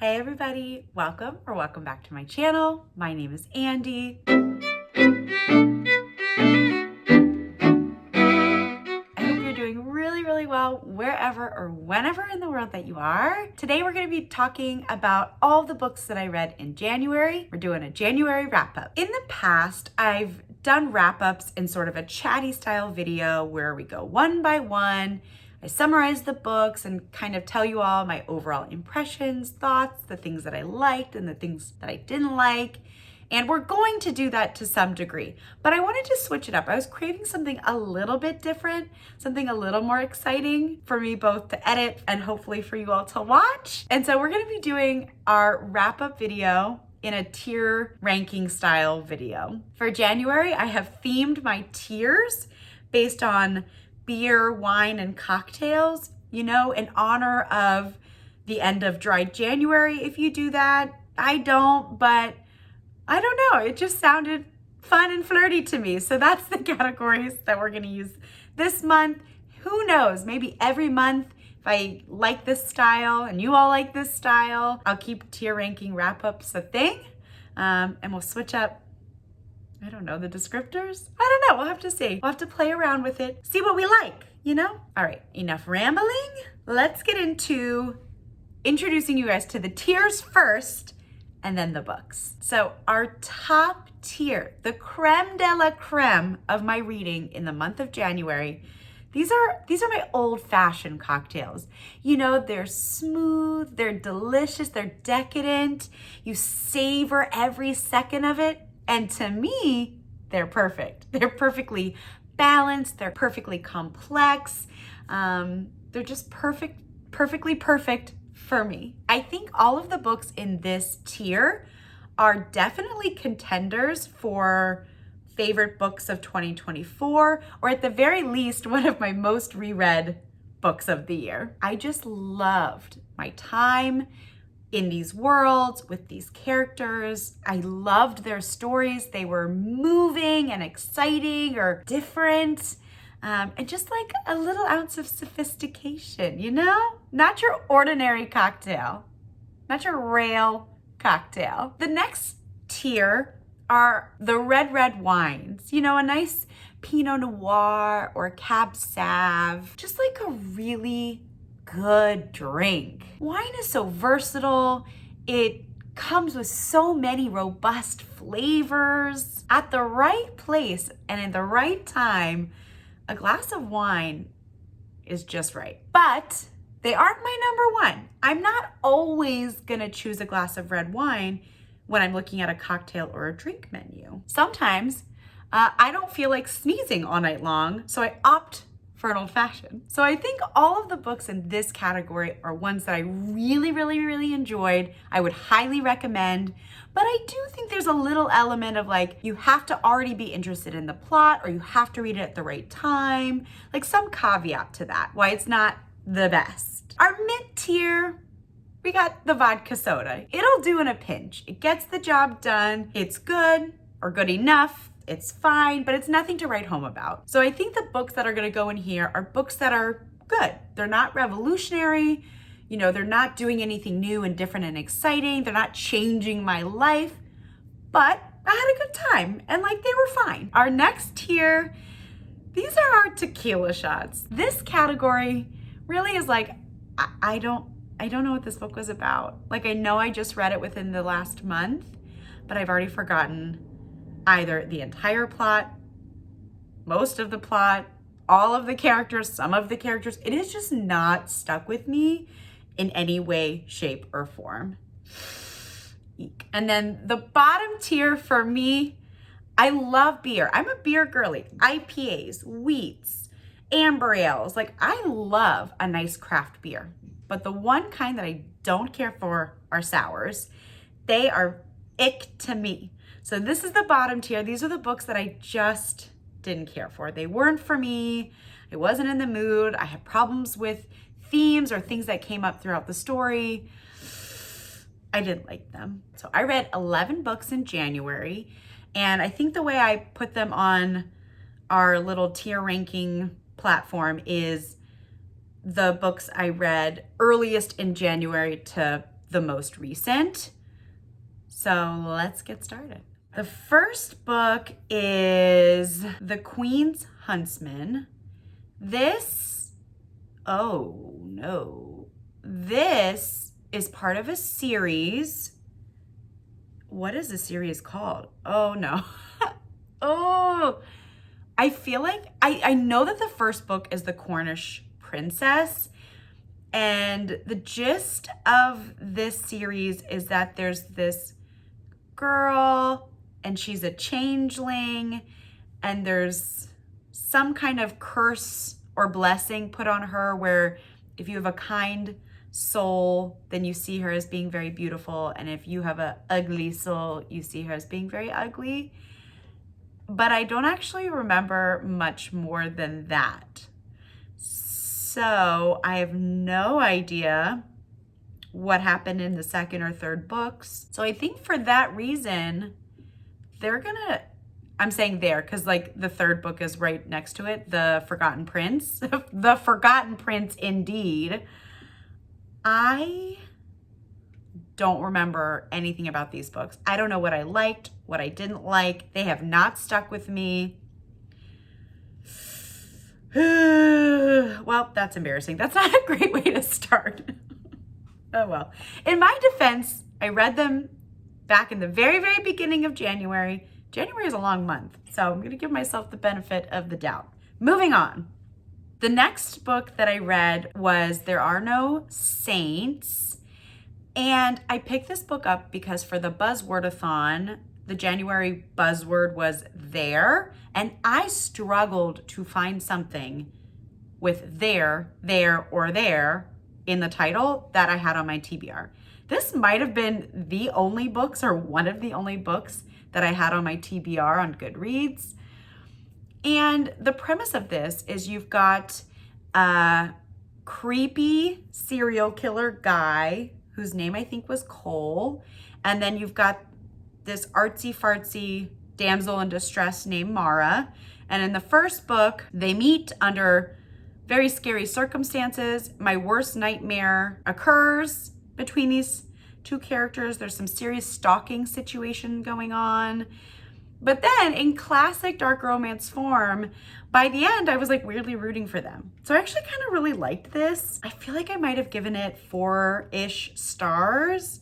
Hey everybody, welcome back to my channel. My name is Andy. I hope you're doing really well wherever or whenever in the world that you are. Today we're going to be talking about all the books that I read in January. We're doing a January wrap-up. In the past, I've done wrap-ups in sort of a chatty style video where we go one by one. I summarize the books and kind of tell you all my overall impressions, thoughts, the things that I liked and the things that I didn't like. And we're going to do that to some degree, but I wanted to switch it up. I was craving something a little bit different, something a little more exciting for me both to edit and hopefully for you all to watch. And so we're gonna be doing our wrap-up video in a tier ranking style video. For January, I have themed my tiers based on beer, wine, and cocktails, in honor of the end of dry January. If you do that, I don't, but I don't know. It just sounded fun and flirty to me. So that's the categories that we're going to use this month. Who knows? Maybe every month, if I like this style and you all like this style, I'll keep tier ranking wrap-ups a thing. And we'll switch up, I don't know, the descriptors? I don't know. We'll have to see. We'll have to play around with it, see what we like, All right, enough rambling. Let's get into introducing you guys to the tiers first and then the books. So our top tier, the creme de la creme of my reading in the month of January, these are my old-fashioned cocktails. They're smooth, they're delicious, they're decadent. You savor every second of it. And to me, they're perfect. They're perfectly balanced. They're perfectly complex. They're just perfectly perfect for me. I think all of the books in this tier are definitely contenders for favorite books of 2024, or at the very least, one of my most reread books of the year. I just loved my time in these worlds with these characters. I loved their stories. They were moving and exciting or different. And just like a little ounce of sophistication, Not your ordinary cocktail, not your rail cocktail. The next tier are the red wines, a nice Pinot Noir or Cab Sauv, just like a really good drink. Wine is so versatile. It comes with so many robust flavors. At the right place and in the right time, a glass of wine is just right. But they aren't my number one. I'm not always gonna choose a glass of red wine when I'm looking at a cocktail or a drink menu. Sometimes I don't feel like sneezing all night long, so I opt for an old fashioned. So I think all of the books in this category are ones that I really enjoyed. I would highly recommend, but I do think there's a little element of you have to already be interested in the plot or you have to read it at the right time, some caveat to that, why it's not the best. Our mid tier, we got the vodka soda. It'll do in a pinch. It gets the job done. It's good or good enough. It's fine, but it's nothing to write home about. So I think the books that are gonna go in here are books that are good. They're not revolutionary. They're not doing anything new and different and exciting. They're not changing my life, but I had a good time and they were fine. Our next tier, these are our tequila shots. This category really is I don't know what this book was about. I know I just read it within the last month, but I've already forgotten either the entire plot, most of the plot, all of the characters, some of the characters. It is just not stuck with me in any way, shape, or form. Eek. And then the bottom tier for me, I love beer. I'm a beer girly. IPAs, wheats, amber ales. I love a nice craft beer. But the one kind that I don't care for are sours. They are ick to me. So this is the bottom tier. These are the books that I just didn't care for. They weren't for me. I wasn't in the mood. I had problems with themes or things that came up throughout the story. I didn't like them. So I read 11 books in January, and I think the way I put them on our little tier ranking platform is the books I read earliest in January to the most recent. So let's get started. The first book is The Queen's Huntsman. This is part of a series. What is the series called? Oh no. I feel like I know that the first book is The Cornish Princess, and the gist of this series is that there's this girl and she's a changeling, and there's some kind of curse or blessing put on her where if you have a kind soul, then you see her as being very beautiful, and if you have an ugly soul, you see her as being very ugly. But I don't actually remember much more than that. So I have no idea what happened in the second or third books. So I think for that reason, I'm saying there because like the third book is right next to it, The Forgotten Prince. The Forgotten Prince indeed. I don't remember anything about these books. I don't know what I liked, what I didn't like. They have not stuck with me. Well, that's embarrassing. That's not a great way to start. Oh well. In my defense, I read them back in the very, very beginning of January. January is a long month, so I'm going to give myself the benefit of the doubt. Moving on. The next book that I read was There Are No Saints. And I picked this book up because for the Buzzwordathon, the January buzzword was there, and I struggled to find something with there, or there in the title that I had on my TBR. This might have been the only books or one of the only books that I had on my TBR on Goodreads. And the premise of this is you've got a creepy serial killer guy whose name I think was Cole. And then you've got this artsy fartsy damsel in distress named Mara. And in the first book, they meet under very scary circumstances. My worst nightmare occurs between these two characters. There's some serious stalking situation going on. But then in classic dark romance form, by the end, I was like weirdly rooting for them. So I actually kind of really liked this. I feel like I might have given it 4-ish stars.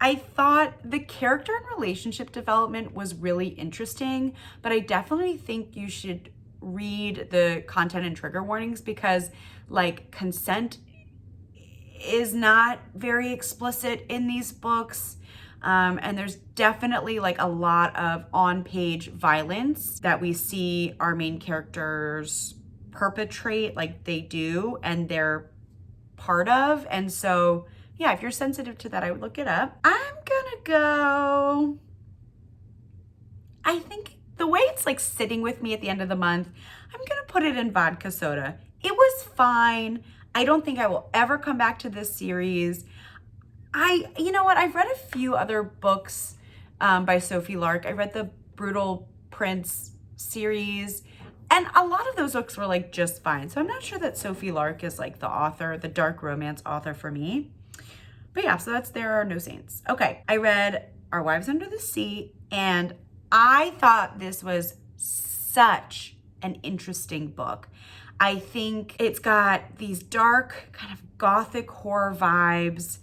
I thought the character and relationship development was really interesting, but I definitely think you should read the content and trigger warnings because like consent is not very explicit in these books. And there's definitely like a lot of on-page violence that we see our main characters perpetrate, like they do, and they're part of. And so, yeah, if you're sensitive to that, I would look it up. I'm gonna go, I think the way it's like sitting with me at the end of the month, I'm gonna put it in vodka soda. It was fine. I don't think I will ever come back to this series. You know what? I've read a few other books by Sophie Lark. I read the Brutal Prince series, and a lot of those books were like just fine. So I'm not sure that Sophie Lark is like the author, the dark romance author for me. But yeah, so that's There Are No Saints. Okay, I read Our Wives Under the Sea, and I thought this was such an interesting book. I think it's got these dark kind of gothic horror vibes,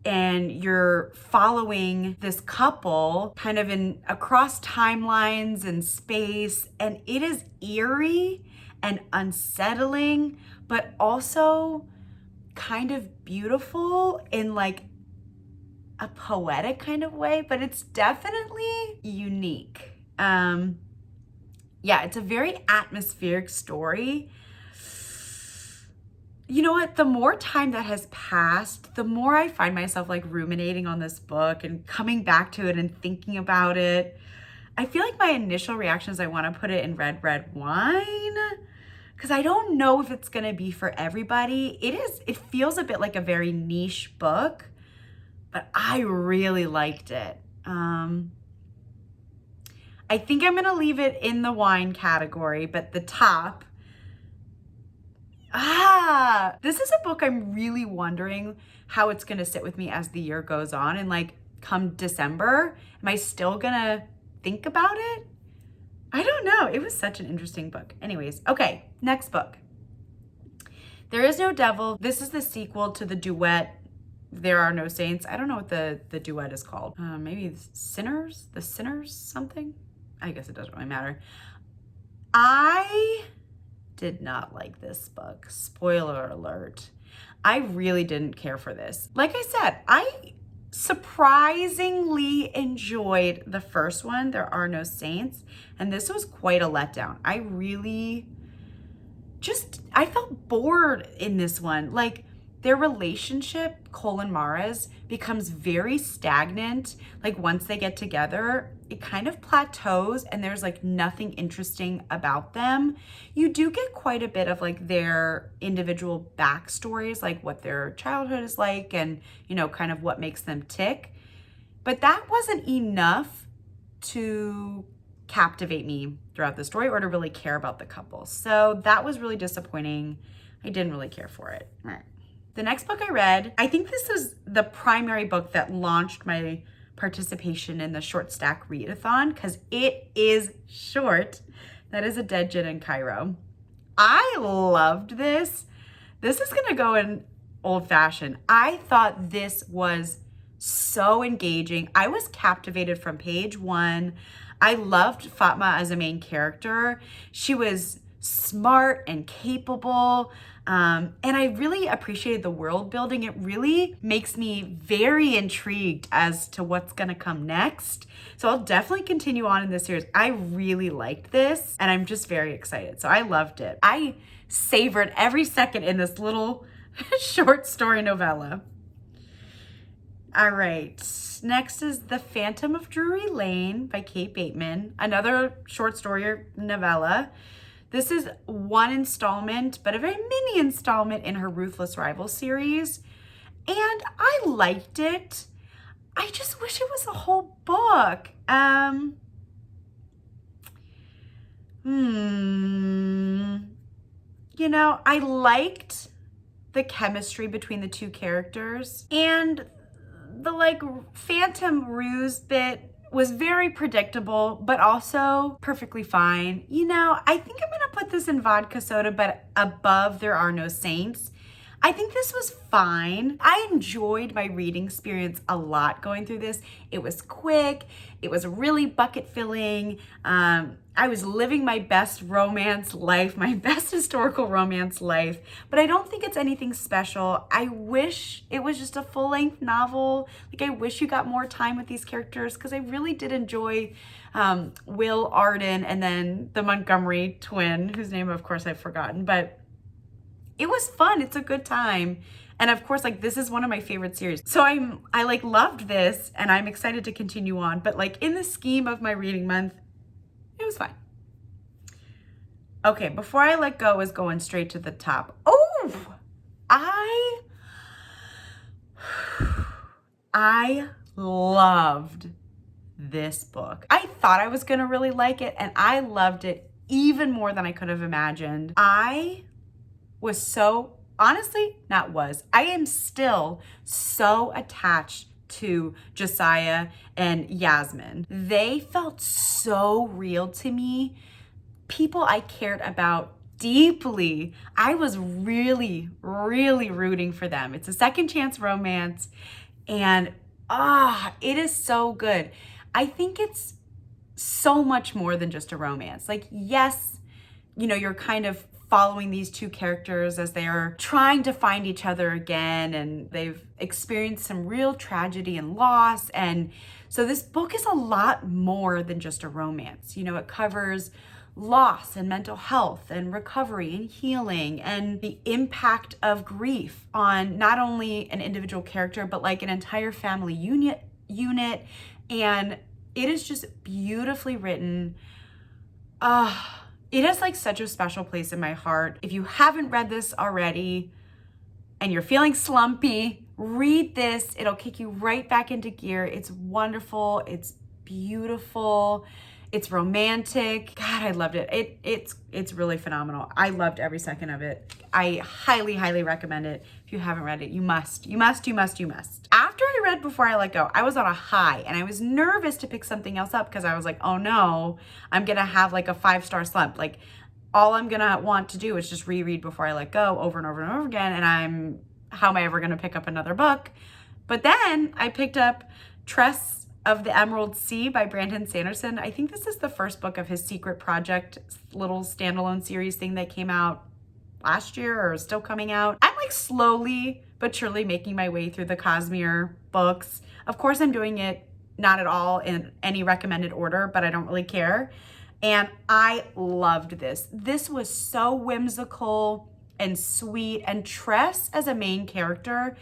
and you're following this couple kind of in across timelines and space, and it is eerie and unsettling, but also kind of beautiful in like a poetic kind of way, but it's definitely unique. Yeah, it's a very atmospheric story. You know what? The more time that has passed, the more I find myself like ruminating on this book and coming back to it and thinking about it. I feel like my initial reaction is I want to put it in red wine because I don't know if it's going to be for everybody. It feels a bit like a very niche book, but I really liked it. I think I'm going to leave it in the wine category, but the top, This is a book I'm really wondering how it's gonna sit with me as the year goes on, and like come December, am I still gonna think about it? I don't know. It was such an interesting book. Anyways, okay, next book. There Is No Devil. This is the sequel to the duet There Are No Saints. I don't know what the duet is called. Maybe Sinners? The Sinners something? I guess it doesn't really matter. I did not like this book. Spoiler alert. I really didn't care for this. Like I said, I surprisingly enjoyed the first one, There Are No Saints, and this was quite a letdown. I felt bored in this one. Like, their relationship, Cole and Mara's, becomes very stagnant. Like, once they get together, it kind of plateaus and there's like nothing interesting about them. You do get quite a bit of like their individual backstories, like what their childhood is like and, you know, kind of what makes them tick. But that wasn't enough to captivate me throughout the story or to really care about the couple. So that was really disappointing. I didn't really care for it. All right. The next book I read, I think this is the primary book that launched my participation in the Short Stack Readathon because it is short. That is A Dead Gin in Cairo. I loved this. This is gonna go in old fashioned. I thought this was so engaging. I was captivated from page one. I loved Fatma as a main character. She was smart and capable. And I really appreciated the world building. It really makes me very intrigued as to what's gonna come next. So I'll definitely continue on in this series. I really liked this and I'm just very excited. So I loved it. I savored every second in this little short story novella. All right, next is The Phantom of Drury Lane by Kate Bateman, another short story novella. This is one installment, but a very mini installment in her Ruthless Rival series. And I liked it. I just wish it was a whole book. You know, I liked the chemistry between the two characters. And the like Phantom Ruse bit was very predictable, but also perfectly fine. You know, I think I'm gonna put this in vodka soda, but above There Are No Saints. I think this was fine. I enjoyed my reading experience a lot going through this. It was quick. It was really bucket filling. I was living my best romance life, my best historical romance life, but I don't think it's anything special. I wish it was just a full-length novel. Like, I wish you got more time with these characters because I really did enjoy Will Arden and then the Montgomery twin, whose name, of course, I've forgotten, but it was fun. It's a good time. And of course, like, this is one of my favorite series. So I like loved this and I'm excited to continue on. But like in the scheme of my reading month, it was fine. Okay, Before I Let Go is going straight to the top. Oh, I loved this book. I thought I was gonna really like it and I loved it even more than I could have imagined. I am still so attached to Josiah and Yasmin. They felt so real to me. People I cared about deeply. I was really, really rooting for them. It's a second chance romance and it is so good. I think it's so much more than just a romance. Like, yes, you know, you're kind of following these two characters as they are trying to find each other again, and they've experienced some real tragedy and loss. And so this book is a lot more than just a romance. You know, it covers loss and mental health and recovery and healing and the impact of grief on not only an individual character, but like an entire family unit. And it is just beautifully written. It has like such a special place in my heart. If you haven't read this already and you're feeling slumpy, read this. It'll kick you right back into gear. It's wonderful. It's beautiful. It's romantic. God, I loved it. It's really phenomenal. I loved every second of it. I highly, highly recommend it. If you haven't read it, you must. After I read Before I Let Go, I was on a high and I was nervous to pick something else up because I was like, oh no, I'm gonna have like a 5-star slump. Like all I'm gonna want to do is just reread Before I Let Go over and over and over again. And how am I ever gonna pick up another book? But then I picked up Tress of the Emerald Sea by Brandon Sanderson. I think this is the first book of his Secret Project little standalone series thing that came out last year or is still coming out. I'm like slowly but surely making my way through the Cosmere books. Of course, I'm doing it not at all in any recommended order, but I don't really care. And I loved this. This was so whimsical and sweet, and Tress as a main character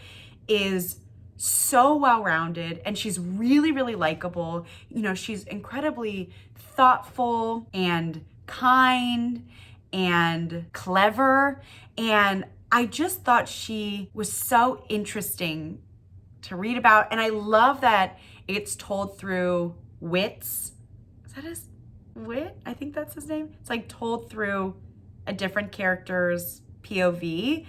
is so well-rounded, and she's really, really likable. You know, she's incredibly thoughtful and kind and clever, and I just thought she was so interesting to read about. And I love that it's told through Wit's, is that his Wit? I think that's his name. It's like told through a different character's POV.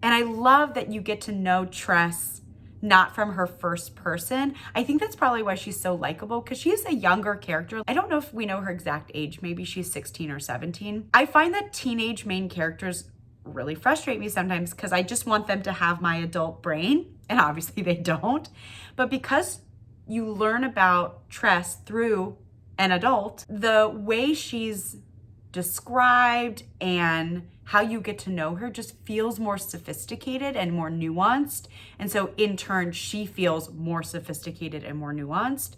And I love that you get to know Tress not from her first person. I think that's probably why she's so likable, because she's a younger character. I don't know if we know her exact age. Maybe she's 16 or 17. I find that teenage main characters really frustrate me sometimes because I just want them to have my adult brain, and obviously they don't. But because you learn about Tress through an adult, the way she's described and how you get to know her just feels more sophisticated and more nuanced. And so in turn, she feels more sophisticated and more nuanced.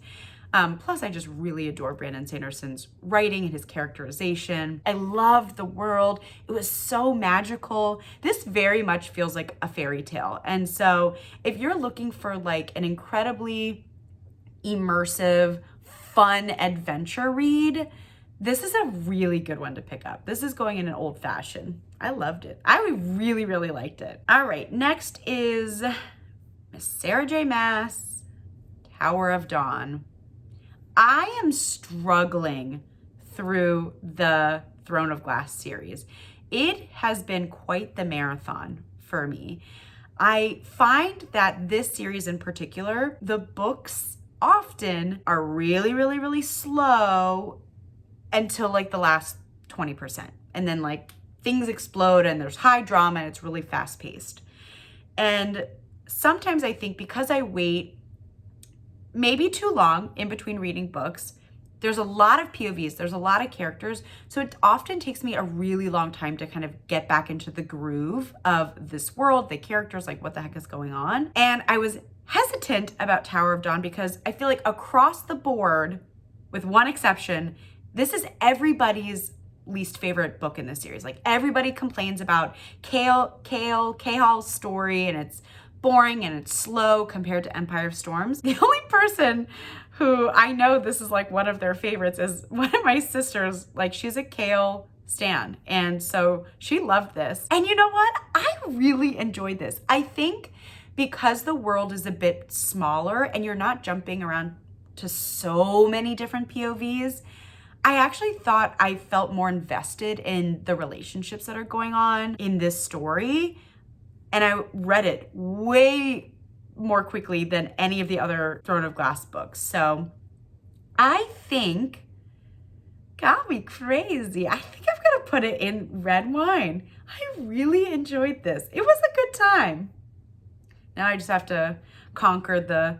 Plus, I just really adore Brandon Sanderson's writing and his characterization. I loved the world. It was so magical. This very much feels like a fairy tale. And so if you're looking for like an incredibly immersive, fun adventure read, this is a really good one to pick up. This is going in an old fashioned. I loved it. I really, really liked it. All right, next is Miss Sarah J. Maas, Tower of Dawn. I am struggling through the Throne of Glass series. It has been quite the marathon for me. I find that this series in particular, the books often are really, really, really slow until like the last 20%. And then like things explode and there's high drama and it's really fast paced. And sometimes I think because I wait maybe too long in between reading books, there's a lot of POVs, there's a lot of characters. So it often takes me a really long time to kind of get back into the groove of this world, the characters, like what the heck is going on. And I was hesitant about Tower of Dawn because I feel like across the board, with one exception, this is everybody's least favorite book in this series. Like everybody complains about Cahal's story, and it's boring and it's slow compared to Empire of Storms. The only person who I know this is like one of their favorites is one of my sisters. Like she's a Cahal stan, and so she loved this. And you know what? I really enjoyed this. I think because the world is a bit smaller and you're not jumping around to so many different POVs, I actually thought I felt more invested in the relationships that are going on in this story. And I read it way more quickly than any of the other Throne of Glass books. So I think, got me crazy. I think I'm gonna put it in red wine. I really enjoyed this. It was a good time. Now I just have to conquer the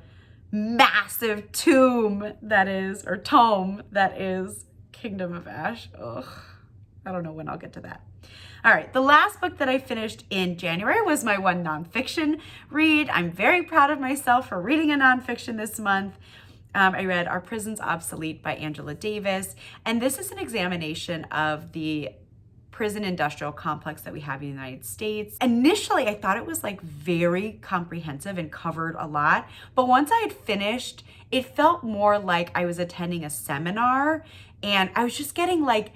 massive tome that is Kingdom of Ash. Ugh, I don't know when I'll get to that. All right, the last book that I finished in January was my one nonfiction read. I'm very proud of myself for reading a nonfiction this month. I read Are Prisons Obsolete by Angela Davis, and this is an examination of the prison industrial complex that we have in the United States. Initially, I thought it was like very comprehensive and covered a lot, but once I had finished, it felt more like I was attending a seminar, and I was just getting like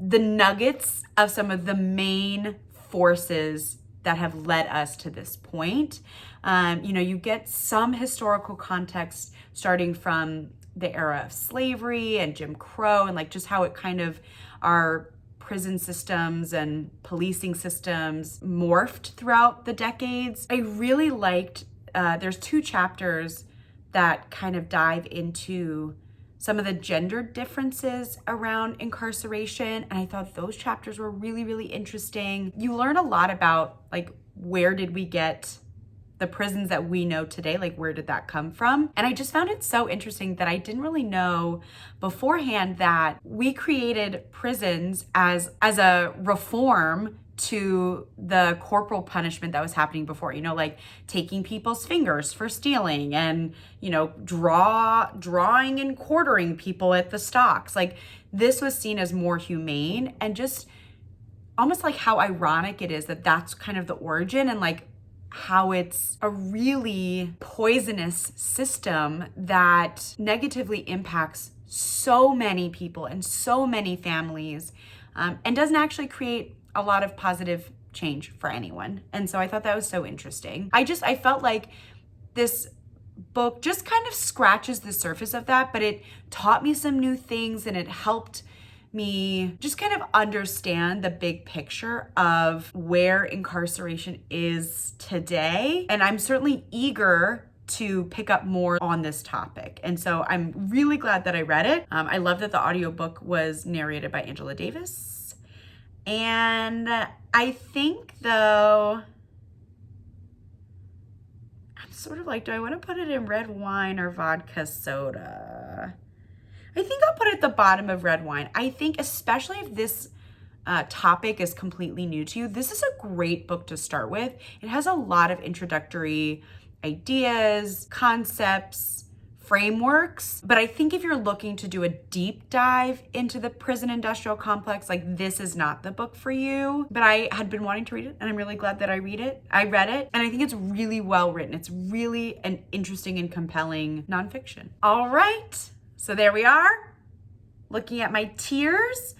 the nuggets of some of the main forces that have led us to this point. You get some historical context starting from the era of slavery and Jim Crow, and like just how it kind of, our prison systems and policing systems morphed throughout the decades. I really liked, there's 2 chapters that kind of dive into some of the gender differences around incarceration. And I thought those chapters were really, really interesting. You learn a lot about like, where did we get the prisons that we know today? Like, where did that come from? And I just found it so interesting that I didn't really know beforehand that we created prisons as a reform to the corporal punishment that was happening before, you know, like taking people's fingers for stealing and, you know, drawing and quartering people at the stocks. Like, this was seen as more humane, and just almost like how ironic it is that that's kind of the origin, and like how it's a really poisonous system that negatively impacts so many people and so many families, and doesn't actually create a lot of positive change for anyone. And so I thought that was so interesting. I felt like this book just kind of scratches the surface of that, but it taught me some new things, and it helped me just kind of understand the big picture of where incarceration is today. And I'm certainly eager to pick up more on this topic. And so I'm really glad that I read it. I love that the audiobook was narrated by Angela Davis. And I think, though, I'm sort of like, do I want to put it in red wine or vodka soda? I think I'll put it at the bottom of red wine. I think, especially if this topic is completely new to you, this is a great book to start with. It has a lot of introductory ideas, concepts, frameworks. But I think if you're looking to do a deep dive into the prison industrial complex, like, this is not the book for you. But I had been wanting to read it, and I'm really glad that I read it. And I think it's really well written. It's really an interesting and compelling nonfiction. All right. So there we are, looking at my tiers.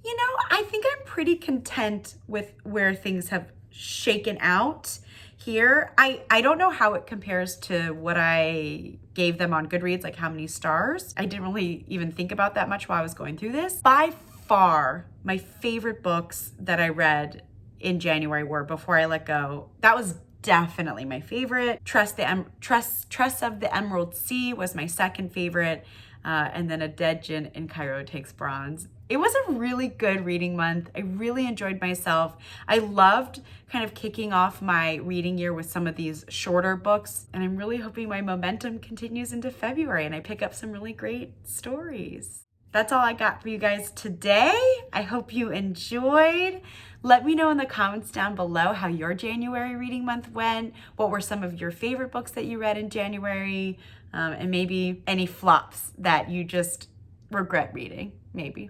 You know, I think I'm pretty content with where things have shaken out here. I don't know how it compares to what I gave them on Goodreads, like how many stars. I didn't really even think about that much while I was going through this. By far, my favorite books that I read in January were Before I Let Go. That was definitely my favorite. Trust of the Emerald Sea was my second favorite. And then A Dead Gin in Cairo Takes Bronze. It was a really good reading month. I really enjoyed myself. I loved kind of kicking off my reading year with some of these shorter books, and I'm really hoping my momentum continues into February and I pick up some really great stories. That's all I got for you guys today. I hope you enjoyed. Let me know in the comments down below how your January reading month went. What were some of your favorite books that you read in January? And maybe any flops that you just regret reading, maybe.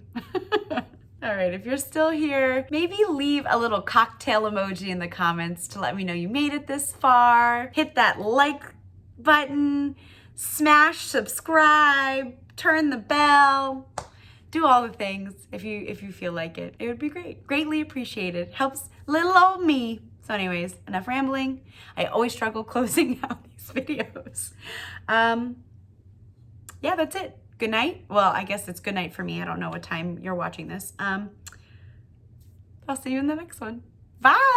All right, if you're still here, maybe leave a little cocktail emoji in the comments to let me know you made it this far. Hit that like button, smash subscribe, turn the bell, do all the things if you feel like it. It would be great. Greatly appreciated. Helps little old me. So anyways, enough rambling. I always struggle closing out these videos. Yeah, that's it. Good night. Well, I guess it's good night for me. I don't know what time you're watching this. I'll see you in the next one. Bye.